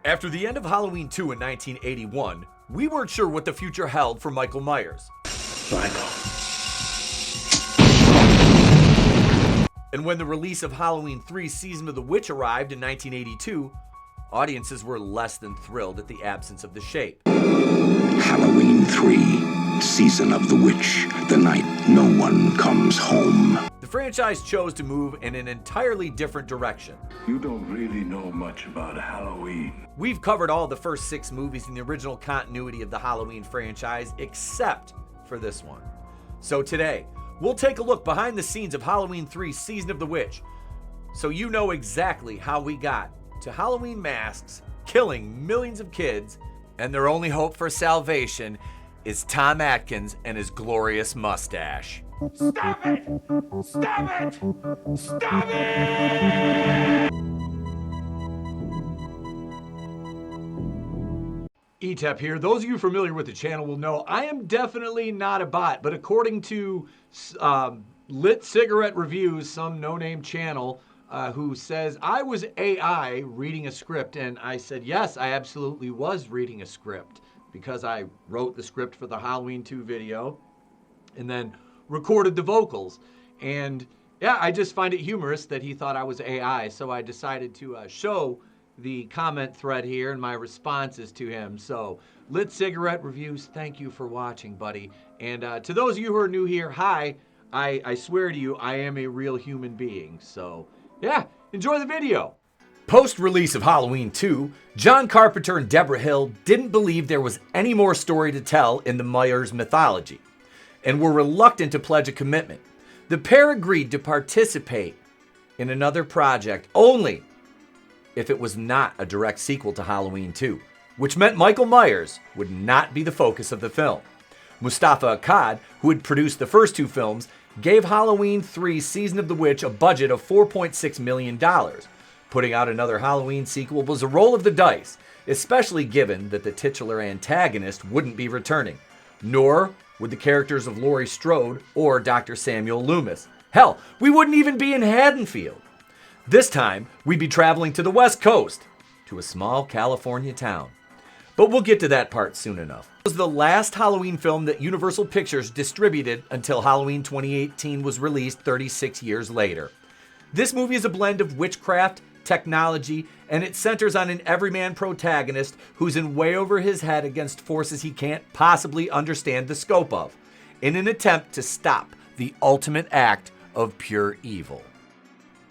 After the end of Halloween 2 in 1981, we weren't sure what the future held for Michael Myers. Michael. And when the release of Halloween 3 Season of the Witch arrived in 1982, audiences were less than thrilled at the absence of the shape. Halloween 3, Season of the Witch, the night no one comes home. The franchise chose to move in an entirely different direction. You don't really know much about Halloween. We've covered all the first 6 movies in the original continuity of the Halloween franchise, except for this one. So today, we'll take a look behind the scenes of Halloween 3 Season of the Witch, so you know exactly how we got to Halloween masks killing millions of kids, and their only hope for salvation is Tom Atkins and his glorious mustache. Stop it! Stop it! Stop it! ETEP here. Those of you familiar with the channel will know I am definitely not a bot, but according to Lit Cigarette Reviews, some no-name channel who says I was AI reading a script, and I said, yes, I absolutely was reading a script because I wrote the script for the Halloween 2 video and then recorded the vocals. And yeah, I just find it humorous that he thought I was AI, so I decided to show the comment thread here and my responses to him. So, Lit Cigarette Reviews, thank you for watching, buddy. And to those of you who are new here, hi. I swear to you, I am a real human being. So, yeah, enjoy the video. Post-release of Halloween 2, John Carpenter and Deborah Hill didn't believe there was any more story to tell in the Myers mythology, and were reluctant to pledge a commitment. The pair agreed to participate in another project only if it was not a direct sequel to Halloween 2, which meant Michael Myers would not be the focus of the film. Mustafa Akkad, who had produced the first 2 films, gave Halloween 3 Season of the Witch a budget of $4.6 million. Putting out another Halloween sequel was a roll of the dice, especially given that the titular antagonist wouldn't be returning, nor would the characters of Laurie Strode or Dr. Samuel Loomis. Hell, we wouldn't even be in Haddonfield. This time, we'd be traveling to the West Coast, to a small California town. But we'll get to that part soon enough. It was the last Halloween film that Universal Pictures distributed until Halloween 2018 was released 36 years later. This movie is a blend of witchcraft, technology, and it centers on an everyman protagonist who's in way over his head against forces he can't possibly understand the scope of, in an attempt to stop the ultimate act of pure evil.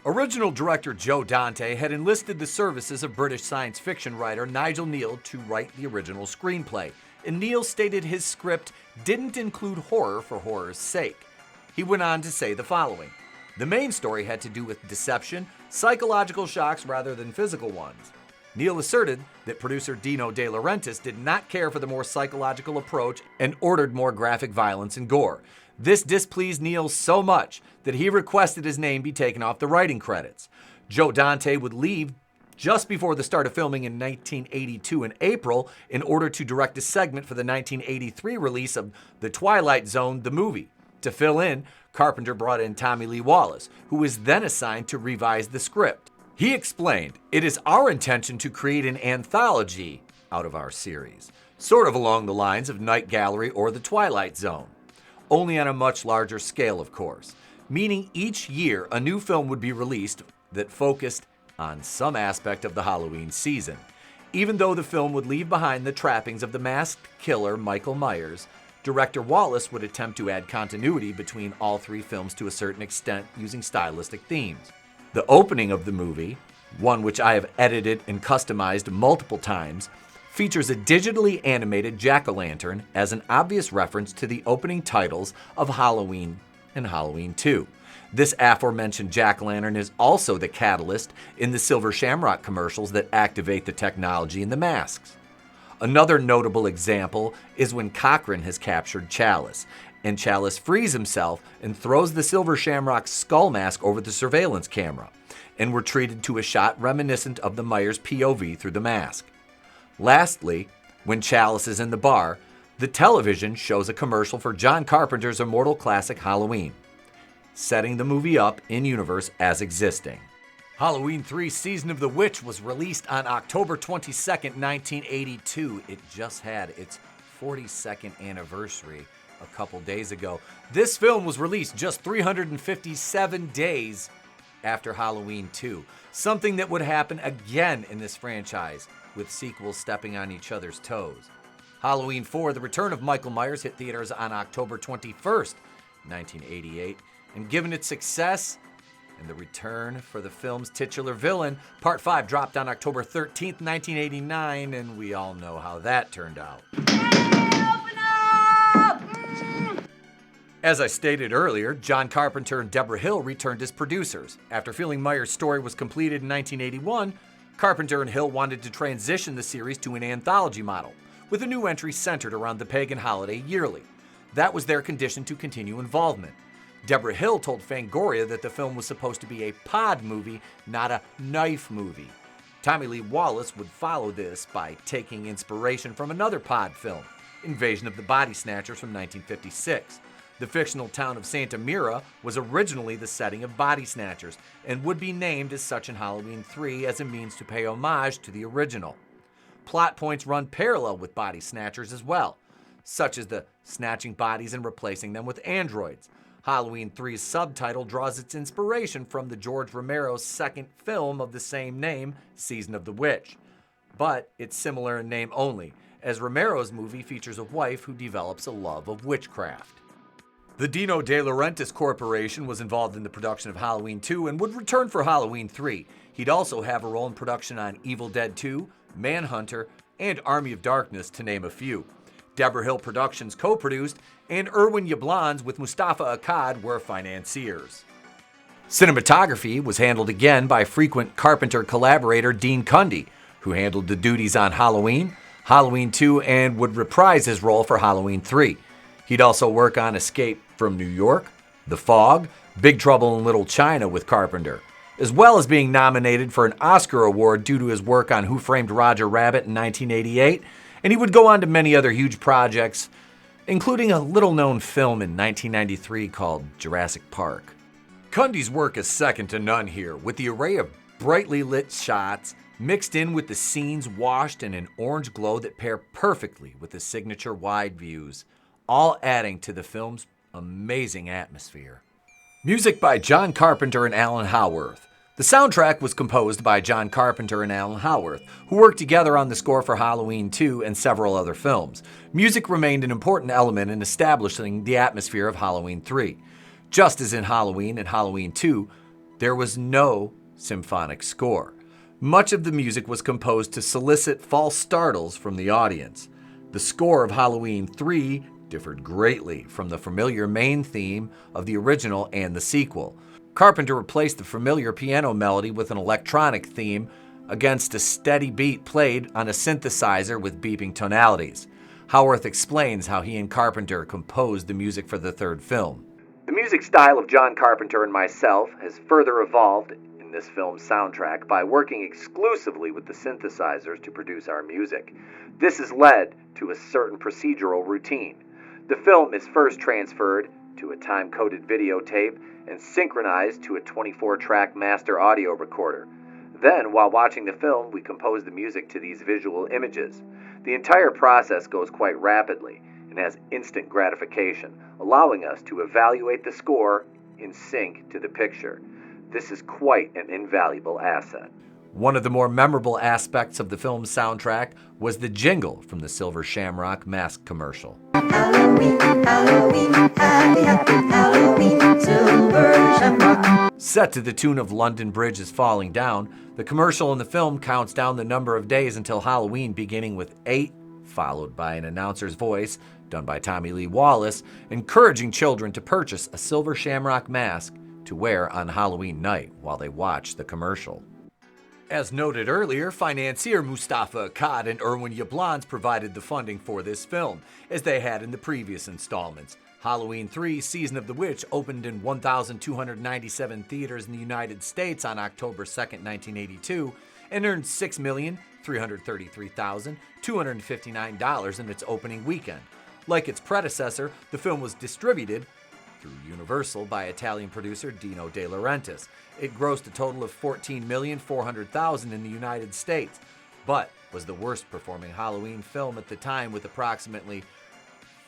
Original director Joe Dante had enlisted the services of British science fiction writer Nigel Kneale to write the original screenplay, and Kneale stated his script didn't include horror for horror's sake. He went on to say the following: the main story had to do with deception, psychological shocks rather than physical ones. Kneale asserted that producer Dino De Laurentiis did not care for the more psychological approach and ordered more graphic violence and gore. This displeased Kneale so much that he requested his name be taken off the writing credits. Joe Dante would leave just before the start of filming in 1982 in April in order to direct a segment for the 1983 release of The Twilight Zone, the movie. To fill in, Carpenter brought in Tommy Lee Wallace, who was then assigned to revise the script. He explained, "It is our intention to create an anthology out of our series, sort of along the lines of Night Gallery or The Twilight Zone. Only on a much larger scale, of course, meaning each year a new film would be released that focused on some aspect of the Halloween season. Even though the film would leave behind the trappings of the masked killer Michael Myers, director Wallace would attempt to add continuity between all 3 films to a certain extent using stylistic themes. The opening of the movie, one which I have edited and customized multiple times, features a digitally animated jack-o'-lantern as an obvious reference to the opening titles of Halloween and Halloween 2. This aforementioned jack-o'-lantern is also the catalyst in the Silver Shamrock commercials that activate the technology in the masks. Another notable example is when Cochran has captured Chalice, and Chalice frees himself and throws the Silver Shamrock skull mask over the surveillance camera, and we're treated to a shot reminiscent of the Myers POV through the mask. Lastly, when Chalice is in the bar, the television shows a commercial for John Carpenter's immortal classic Halloween, setting the movie up in universe as existing. Halloween 3 Season of the Witch was released on October 22nd, 1982. It just had its 42nd anniversary a couple days ago. This film was released just 357 days after Halloween 2, something that would happen again in this franchise, with sequels stepping on each other's toes. Halloween 4, The Return of Michael Myers, hit theaters on October 21st, 1988, and given its success and the return for the film's titular villain, Part 5 dropped on October 13th, 1989, and we all know how that turned out. As I stated earlier, John Carpenter and Deborah Hill returned as producers. After feeling Myers' story was completed in 1981, Carpenter and Hill wanted to transition the series to an anthology model, with a new entry centered around the pagan holiday yearly. That was their condition to continue involvement. Deborah Hill told Fangoria that the film was supposed to be a pod movie, not a knife movie. Tommy Lee Wallace would follow this by taking inspiration from another pod film, Invasion of the Body Snatchers from 1956. The fictional town of Santa Mira was originally the setting of Body Snatchers and would be named as such in Halloween 3 as a means to pay homage to the original. Plot points run parallel with Body Snatchers as well, such as the snatching bodies and replacing them with androids. Halloween 3's subtitle draws its inspiration from the George Romero's second film of the same name, Season of the Witch. But it's similar in name only, as Romero's movie features a wife who develops a love of witchcraft. The Dino De Laurentiis Corporation was involved in the production of Halloween 2 and would return for Halloween 3. He'd also have a role in production on Evil Dead 2, Manhunter, and Army of Darkness, to name a few. Deborah Hill Productions co-produced, and Irwin Yablans with Mustafa Akkad were financiers. Cinematography was handled again by frequent Carpenter collaborator Dean Cundy, who handled the duties on Halloween, Halloween 2, and would reprise his role for Halloween 3. He'd also work on Escape from New York, The Fog, Big Trouble in Little China with Carpenter, as well as being nominated for an Oscar award due to his work on Who Framed Roger Rabbit in 1988, and he would go on to many other huge projects, including a little-known film in 1993 called Jurassic Park. Cundy's work is second to none here, with the array of brightly lit shots mixed in with the scenes washed in an orange glow that pair perfectly with the signature wide views, all adding to the film's amazing atmosphere. Music by John Carpenter and Alan Howarth. The soundtrack was composed by John Carpenter and Alan Howarth, who worked together on the score for Halloween 2 and several other films. Music remained an important element in establishing the atmosphere of Halloween 3. Just as in Halloween and Halloween 2, there was no symphonic score. Much of the music was composed to solicit false startles from the audience. The score of Halloween 3 differed greatly from the familiar main theme of the original and the sequel. Carpenter replaced the familiar piano melody with an electronic theme against a steady beat played on a synthesizer with beeping tonalities. Howarth explains how he and Carpenter composed the music for the third film. The music style of John Carpenter and myself has further evolved in this film's soundtrack by working exclusively with the synthesizers to produce our music. This has led to a certain procedural routine. The film is first transferred to a time-coded videotape and synchronized to a 24-track master audio recorder. Then, while watching the film, we compose the music to these visual images. The entire process goes quite rapidly and has instant gratification, allowing us to evaluate the score in sync to the picture. This is quite an invaluable asset. One of the more memorable aspects of the film's soundtrack was the jingle from the Silver Shamrock mask commercial. Halloween, Halloween, happy, happy Halloween, Silver Shamrock. Set to the tune of London Bridge is Falling Down, the commercial in the film counts down the number of days until Halloween, beginning with 8, followed by an announcer's voice, done by Tommy Lee Wallace, encouraging children to purchase a Silver Shamrock mask to wear on Halloween night while they watch the commercial. As noted earlier, financier Mustafa Akkad and Irwin Yablans provided the funding for this film, as they had in the previous installments. Halloween 3 Season of the Witch opened in 1,297 theaters in the United States on October 2, 1982, and earned $6,333,259 in its opening weekend. Like its predecessor, the film was distributed through Universal by Italian producer Dino De Laurentiis. It grossed a total of $14,400,000 in the United States, but was the worst performing Halloween film at the time with approximately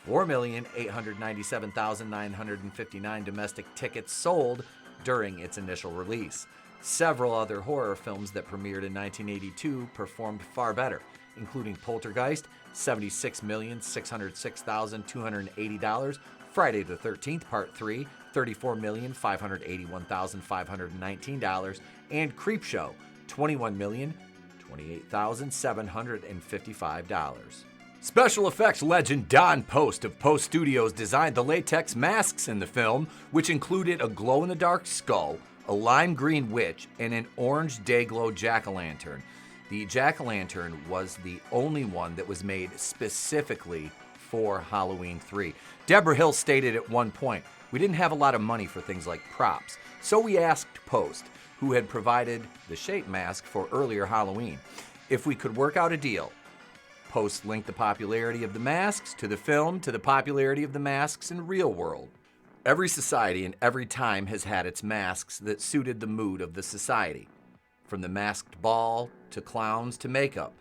4,897,959 domestic tickets sold during its initial release. Several other horror films that premiered in 1982 performed far better, including Poltergeist, $76,606,280, Friday the 13th, Part 3, $34,581,519, and Creepshow, $21,028,755. Special effects legend Don Post of Post Studios designed the latex masks in the film, which included a glow-in-the-dark skull, a lime green witch, and an orange day-glow jack-o'-lantern. The jack-o'-lantern was the only one that was made specifically for Halloween 3. Deborah Hill stated at one point, "We didn't have a lot of money for things like props, so we asked Post, who had provided the shape mask for earlier Halloween, if we could work out a deal." Post linked the popularity of the masks to the film to the popularity of the masks in real world. Every society and every time has had its masks that suited the mood of the society. From the masked ball to clowns to makeup,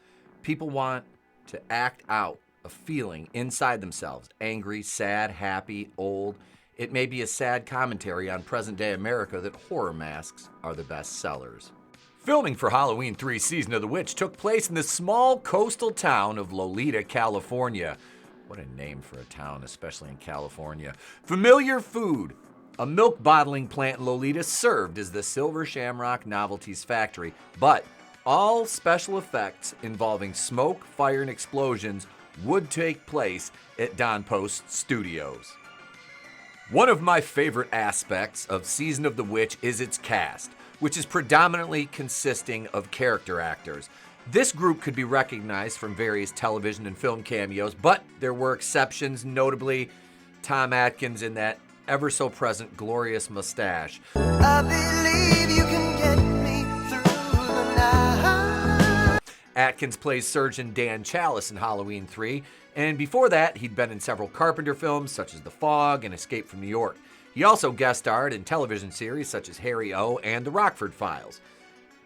people want to act out a feeling inside themselves, angry, sad, happy, old. It may be a sad commentary on present-day America that horror masks are the best sellers. Filming for Halloween 3 Season of the Witch took place in the small coastal town of Lolita, California. What a name for a town, especially in California. Familiar food. A milk bottling plant in Lolita served as the Silver Shamrock Novelties Factory, but all special effects involving smoke, fire, and explosions would take place at Don Post Studios. One of my favorite aspects of Season of the Witch is its cast, which is predominantly consisting of character actors. This group could be recognized from various television and film cameos, but there were exceptions, notably Tom Atkins in that ever-so-present glorious mustache. I believe you can get me through the night. Atkins plays Surgeon Dan Chalice in Halloween 3, and before that, he'd been in several Carpenter films such as The Fog and Escape from New York. He also guest starred in television series such as Harry O. and The Rockford Files,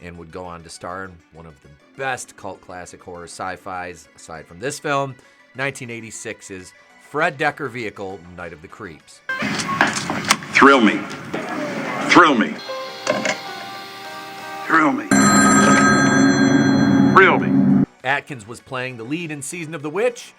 and would go on to star in one of the best cult classic horror sci-fis, aside from this film, 1986's Fred Dekker vehicle, Night of the Creeps. Thrill me. Thrill me. Thrill me. Thrill me. Atkins was playing the lead in Season of the Witch,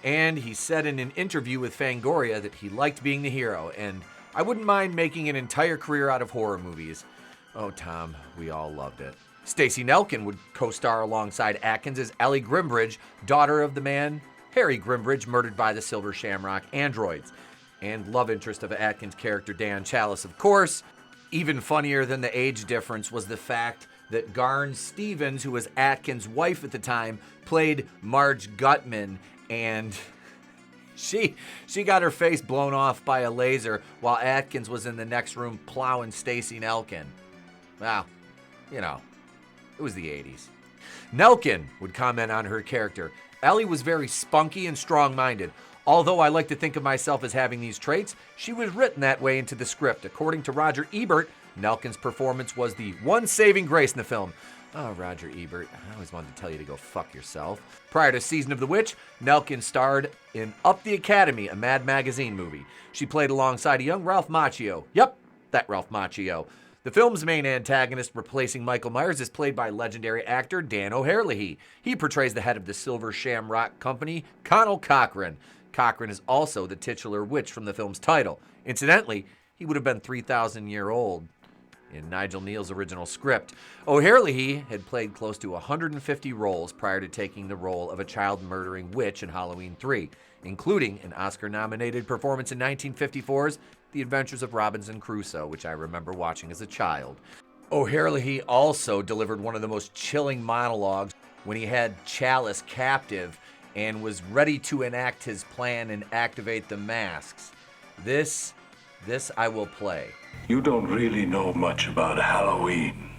and he said in an interview with Fangoria that he liked being the hero, and "I wouldn't mind making an entire career out of horror movies." Oh, Tom, we all loved it. Stacey Nelkin would co-star alongside Atkins as Ellie Grimbridge, daughter of the man Harry Grimbridge, murdered by the Silver Shamrock androids, and love interest of Atkins' character Dan Chalice, of course. Even funnier than the age difference was the fact that Garn Stevens, who was Atkins' wife at the time, played Marge Gutman, and she got her face blown off by a laser while Atkins was in the next room plowing Stacey Nelkin. Well, you know, it was the 80s. Nelkin would comment on her character. Ellie was very spunky and strong-minded. Although I like to think of myself as having these traits, she was written that way into the script. According to Roger Ebert, Nelkin's performance was the one saving grace in the film. Oh, Roger Ebert, I always wanted to tell you to go fuck yourself. Prior to Season of the Witch, Nelkin starred in Up the Academy, a Mad Magazine movie. She played alongside a young Ralph Macchio. Yep, that Ralph Macchio. The film's main antagonist, replacing Michael Myers, is played by legendary actor Dan O'Herlihy. He portrays the head of the Silver Shamrock Company, Connell Cochran. Cochran is also the titular witch from the film's title. Incidentally, he would have been 3,000 years old in Nigel Neal's original script. O'Herlihy had played close to 150 roles prior to taking the role of a child-murdering witch in Halloween 3, including an Oscar-nominated performance in 1954's The Adventures of Robinson Crusoe, which I remember watching as a child. O'Herlihy also delivered one of the most chilling monologues when he had Chalice captive and was ready to enact his plan and activate the masks. This I will play. You don't really know much about Halloween.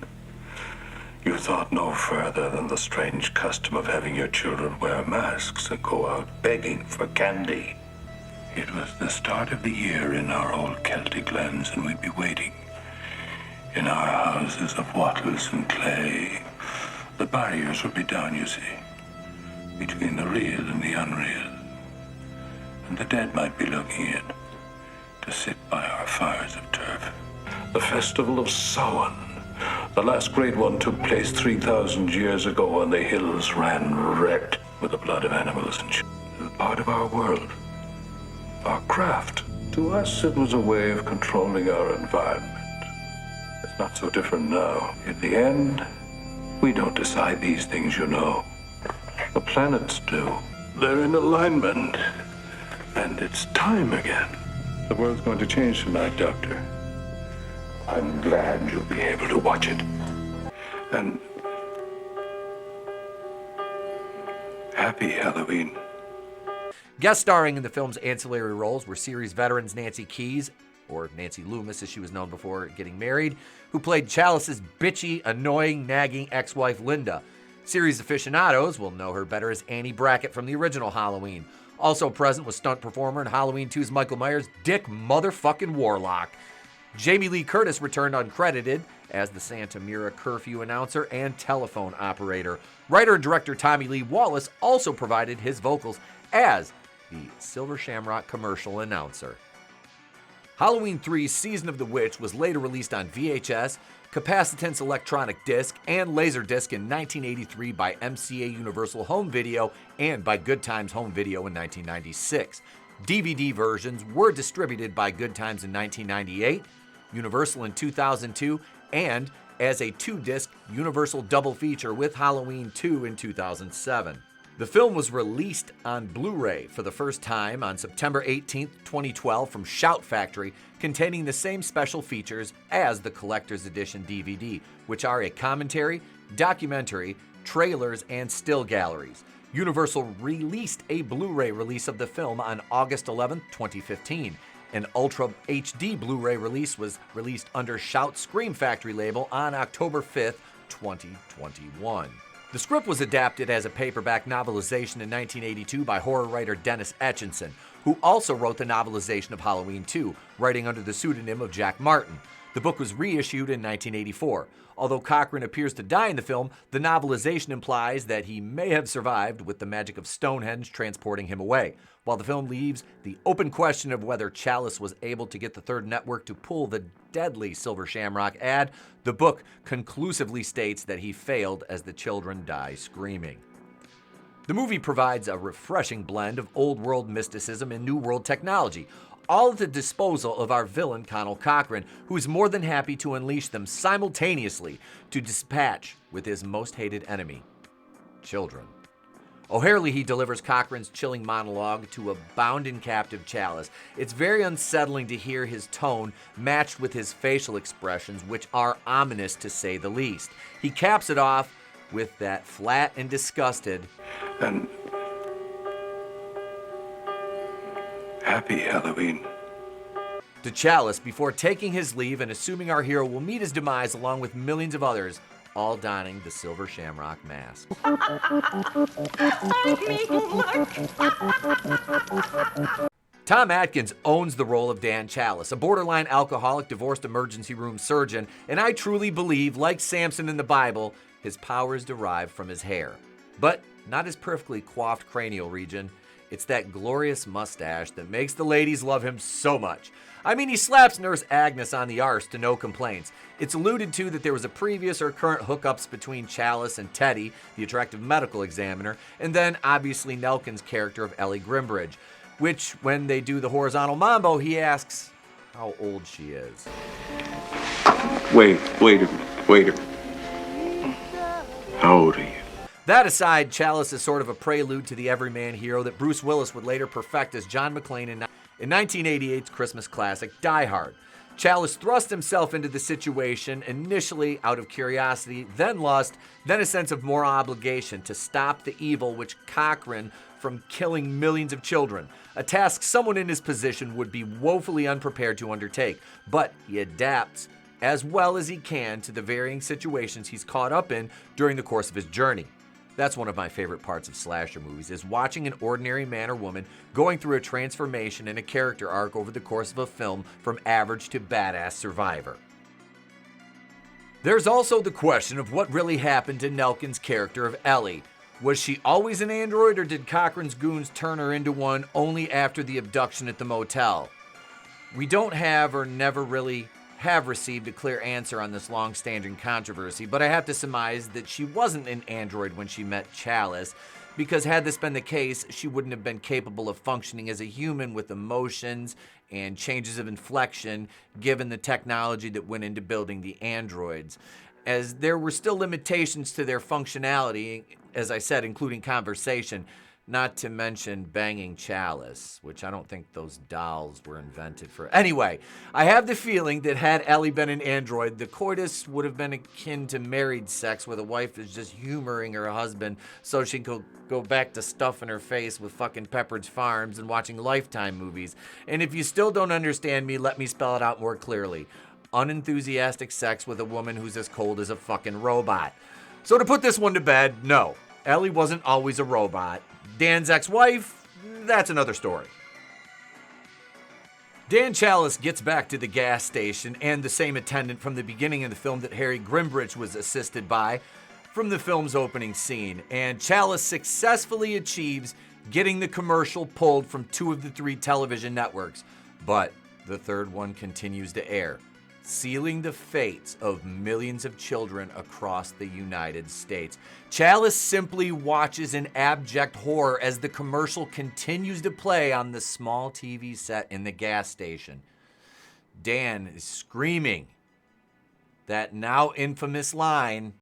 You thought no further than the strange custom of having your children wear masks and go out begging for candy. It was the start of the year in our old Celtic lands, and we'd be waiting in our houses of wattles and clay. The barriers would be down, you see, between the real and the unreal. And the dead might be looking in to sit by our fires of turf. The festival of Samhain, the last great one, took place 3,000 years ago, and the hills ran red with the blood of animals and children. It was part of our world, our craft. To us, it was a way of controlling our environment. It's not so different now. In the end, we don't decide these things, you know. The planets do. They're in alignment. And it's time again. The world's going to change tonight, Doctor. I'm glad you'll be able to watch it. And happy Halloween. Guest starring in the film's ancillary roles were series veterans Nancy Keys, or Nancy Loomis as she was known before getting married, who played Chalice's bitchy, annoying, nagging ex-wife Linda. Series aficionados will know her better as Annie Brackett from the original Halloween. Also present was stunt performer in Halloween 2's Michael Myers, Dick motherfucking Warlock. Jamie Lee Curtis returned uncredited as the Santa Mira curfew announcer and telephone operator. Writer and director Tommy Lee Wallace also provided his vocals as the Silver Shamrock commercial announcer. Halloween 3's Season of the Witch was later released on VHS, capacitance electronic disc, and Laserdisc in 1983 by MCA Universal Home Video and by Good Times Home Video in 1996. DVD versions were distributed by Good Times in 1998, Universal in 2002, and as a 2-disc Universal double feature with Halloween 2 in 2007. The film was released on Blu-ray for the first time on September 18, 2012 from Shout Factory, containing the same special features as the Collector's Edition DVD, which are a commentary, documentary, trailers, and still galleries. Universal released a Blu-ray release of the film on August 11, 2015. An Ultra HD Blu-ray release was released under Shout Scream Factory label on October 5, 2021. The script was adapted as a paperback novelization in 1982 by horror writer Dennis Etchinson, who also wrote the novelization of Halloween 2, writing under the pseudonym of Jack Martin. The book was reissued in 1984. Although Cochran appears to die in the film, the novelization implies that he may have survived with the magic of Stonehenge transporting him away. While the film leaves the open question of whether Chalice was able to get the third network to pull the deadly Silver Shamrock ad, the book conclusively states that he failed as the children die screaming. The movie provides a refreshing blend of old world mysticism and new world technology, all at the disposal of our villain Connell Cochran, who is more than happy to unleash them simultaneously to dispatch with his most hated enemy, children. O'Herlihy delivers Cochran's chilling monologue to a bound and captive Chalice. It's very unsettling to hear his tone matched with his facial expressions, which are ominous to say the least. He caps it off with that flat and disgusted, And happy Halloween. to Chalice before taking his leave and assuming our hero will meet his demise along with millions of others, all donning the Silver Shamrock mask. Tom Atkins owns the role of Dan Chalice, a borderline alcoholic, divorced emergency room surgeon, and I truly believe, like Samson in the Bible, his powers derive from his hair. But not his perfectly coiffed cranial region. It's that glorious mustache that makes the ladies love him so much. I mean, he slaps Nurse Agnes on the arse to no complaints. It's alluded to that there was a previous or current hookups between Chalice and Teddy, the attractive medical examiner, and then obviously Nelkin's character of Ellie Grimbridge, which, when they do the horizontal mambo, he asks how old she is. Wait a minute. How old are you? That aside, Chalice is sort of a prelude to the everyman hero that Bruce Willis would later perfect as John McClane in 1988's Christmas classic Die Hard. Chalice thrust himself into the situation initially out of curiosity, then lust, then a sense of moral obligation to stop the evil which Cochran from killing millions of children, a task someone in his position would be woefully unprepared to undertake. But he adapts as well as he can to the varying situations he's caught up in during the course of his journey. That's one of my favorite parts of slasher movies, is watching an ordinary man or woman going through a transformation and a character arc over the course of a film from average to badass survivor. There's also the question of what really happened to Nelkin's character of Ellie. Was she always an android, or did Cochrane's goons turn her into one only after the abduction at the motel? We don't have, or never really have received, a clear answer on this long-standing controversy, but I have to surmise that she wasn't an android when she met Chalice, because had this been the case, she wouldn't have been capable of functioning as a human with emotions and changes of inflection, given the technology that went into building the androids, as there were still limitations to their functionality, as I said, including conversation, not to mention banging Chalice, which I don't think those dolls were invented for. Anyway, I have the feeling that had Ellie been an android, the coitus would have been akin to married sex, where the wife is just humoring her husband so she can go back to stuffing her face with fucking Pepperidge Farms and watching Lifetime movies. And if you still don't understand me, let me spell it out more clearly. Unenthusiastic sex with a woman who's as cold as a fucking robot. So to put this one to bed, no, Ellie wasn't always a robot. Dan's ex-wife, that's another story. Dan Chalice gets back to the gas station and the same attendant from the beginning of the film that Harry Grimbridge was assisted by from the film's opening scene. And Chalice successfully achieves getting the commercial pulled from 2 of the 3 television networks. But the third one continues to air, sealing the fates of millions of children across the United States. Chalice simply watches in abject horror as the commercial continues to play on the small TV set in the gas station. Dan is screaming that now infamous line.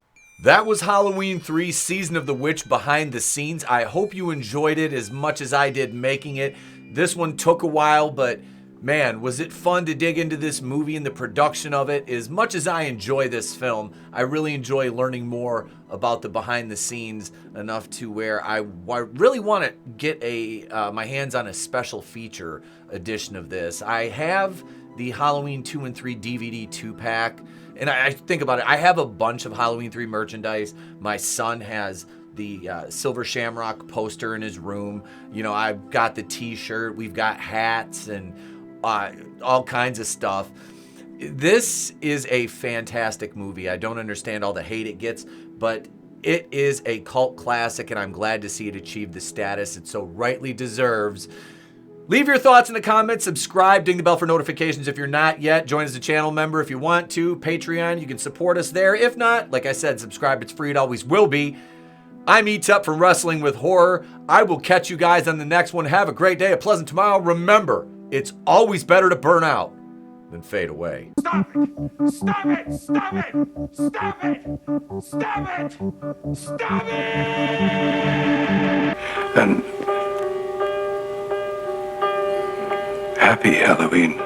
That was Halloween 3 Season of the Witch behind the scenes. I hope you enjoyed it as much as I did making it. This one took a while, but man, was it fun to dig into this movie and the production of it. As much as I enjoy this film, I really enjoy learning more about the behind the scenes, enough to where I really want to get my hands on a special feature edition of this. I have the Halloween 2 and 3 DVD 2-pack, and I think about it, I have a bunch of Halloween 3 merchandise. My son has the Silver Shamrock poster in his room. You know, I've got the t-shirt, we've got hats, and all kinds of stuff. This is a fantastic movie. I don't understand all the hate it gets, but it is a cult classic, and I'm glad to see it achieve the status it so rightly deserves. Leave your thoughts in the comments. Subscribe, ding the bell for notifications if you're not yet. Join as a channel member if you want to. Patreon, you can support us there. If not, like I said, subscribe. It's free. It always will be. I'm Eats Up from Wrestling with Horror. I will catch you guys on the next one. Have a great day, a pleasant tomorrow. Remember, it's always better to burn out than fade away. Stop it! Stop it! Stop it! Stop it! Stop it! Stop it! And happy Halloween.